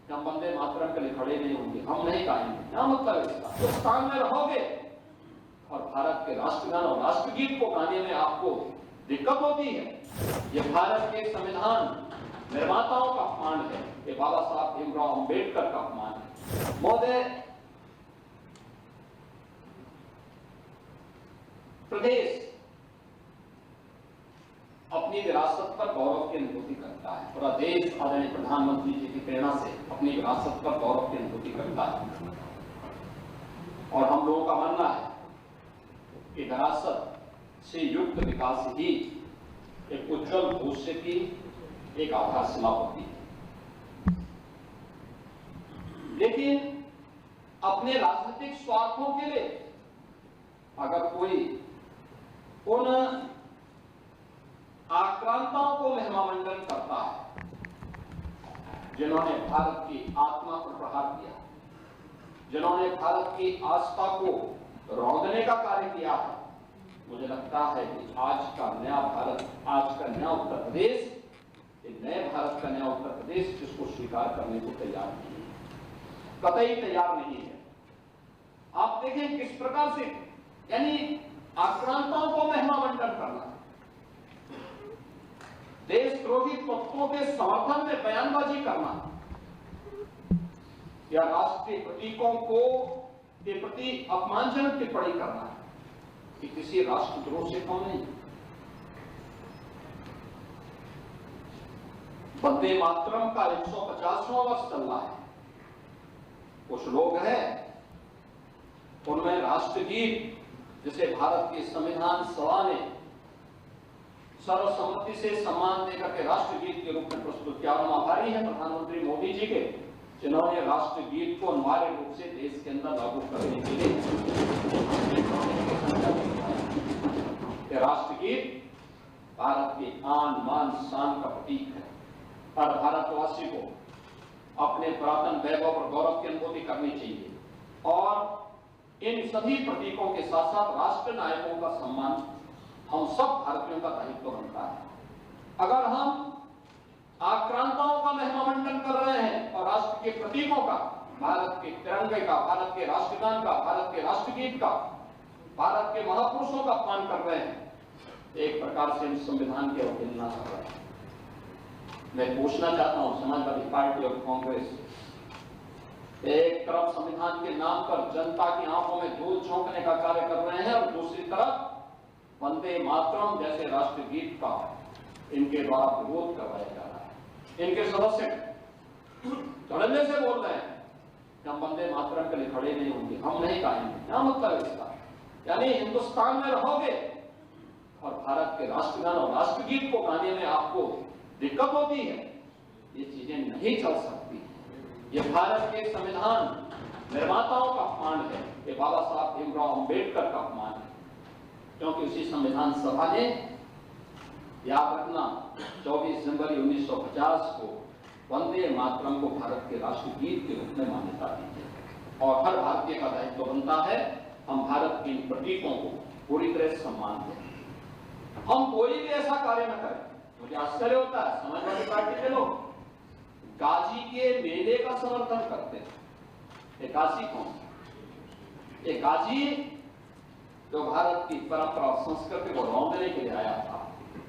कि हम वंदे मातरम के लिए खड़े नहीं होंगे, हम नहीं गाएंगे। क्या मतलब है इसका? हिंदुस्तान में रहोगे और भारत के राष्ट्रगान और राष्ट्रगीत को गाने में आपको दिक्कत होती है, ये भारत के संविधान निर्माताओं का अपमान है, ये बाबा साहब भीमराव अंबेडकर का अपमान है। महोदय, प्रदेश अपनी विरासत पर गौरव की अनुभूति करता है, पूरा देश आदरणीय प्रधानमंत्री जी की प्रेरणा से अपनी विरासत पर गौरव की अनुभूति करता है। और हम लोगों का मानना है कि विरासत से युक्त विकास ही एक उज्जवल भविष्य की एक आधारशिला होती है। लेकिन अपने राजनीतिक स्वार्थों के लिए अगर कोई उन आक्रांताओं को महिमामंडन करता है जिन्होंने भारत की आत्मा पर प्रहार किया, जिन्होंने भारत की आस्था को रौंदने का कार्य किया है, मुझे लगता है कि आज का नया भारत, आज का नया उत्तर प्रदेश, नए भारत का नया उत्तर प्रदेश जिसको स्वीकार करने को तैयार नहीं है, कतई तैयार नहीं है। आप देखें किस प्रकार से, यानी आक्रांताओं को महिमामंडन करना, देशद्रोही तत्वों के समर्थन में बयानबाजी करना या राष्ट्रीय प्रतीकों को के प्रति अपमानजनक टिप्पणी करना, कि किसी राष्ट्रद्रोह से कम नहीं। वंदे मातरम का 150वां वर्ष चल रहा है। कुछ लोग हैं, उनमें राष्ट्रगीत जिसे भारत की संविधान सभा ने सर्वसम्मति से सम्मान देकर के राष्ट्रगीत के रूप में प्रस्तुत किया। हम आभारी हैं प्रधानमंत्री मोदी जी के, जिन्होंने राष्ट्रगीत को अनिवार्य रूप से देश के अंदर लागू करने के लिए राष्ट्रगीत भारत के आन बान शान का प्रतीक है। हर भारतवासी को अपने पुरातन वैभव पर गौरव की अनुभूति करनी चाहिए और इन सभी प्रतीकों के साथ साथ राष्ट्र नायकों का सम्मान हम सब भारतीयों का दायित्व बनता है। अगर हम आक्रांताओं का महिमामंडन कर रहे हैं और राष्ट्र के प्रतीकों का, भारत के तिरंगे का, भारत के राष्ट्रगान का, भारत के राष्ट्रगीत का, भारत के महापुरुषों का अपमान कर रहे हैं, एक प्रकार से हम संविधान की अवहेलना कर रहे हैं। मैं पूछना चाहता हूं समाजवादी पार्टी और कांग्रेस, एक तरफ संविधान के नाम पर जनता की आंखों में धूल झोंकने का कार्य कर रहे हैं और दूसरी तरफ वंदे मातरम जैसे राष्ट्रगीत का इनके द्वारा विरोध करवाया जा रहा है। इनके सदस्य धड़ल्ले से बोल रहे हैं कि हम वंदे मातरम के लिए खड़े नहीं होंगे, हम नहीं गाएंगे। क्या मतलब है इसका? यानी हिंदुस्तान में रहोगे और भारत के राष्ट्रगान और राष्ट्रगीत को गाने में आपको दिक्कत होती है, ये चीजें नहीं चल सकती। ये भारत के संविधान निर्माताओं का अपमान है, ये बाबा साहब भीमराव अंबेडकर का अपमान है, क्योंकि उसी संविधान सभा ने, याद रखना, 24 जनवरी 1950 को वंदे मातरम को भारत के राष्ट्रगीत के रूप में मान्यता दी है और हर भारतीय का दायित्व बनता है हम भारत के इन प्रतीकों को पूरी तरह सम्मान दें। हम कोई भी ऐसा कार्य न करें। मुझे आश्चर्य होता है, समाजवादी पार्टी के लोग गाजी के मेले का समर्थन करते हैं। ये गाजी कौन? ये गाजी जो भारत की परंपरा और संस्कृति को रौंदने के लिए आया था,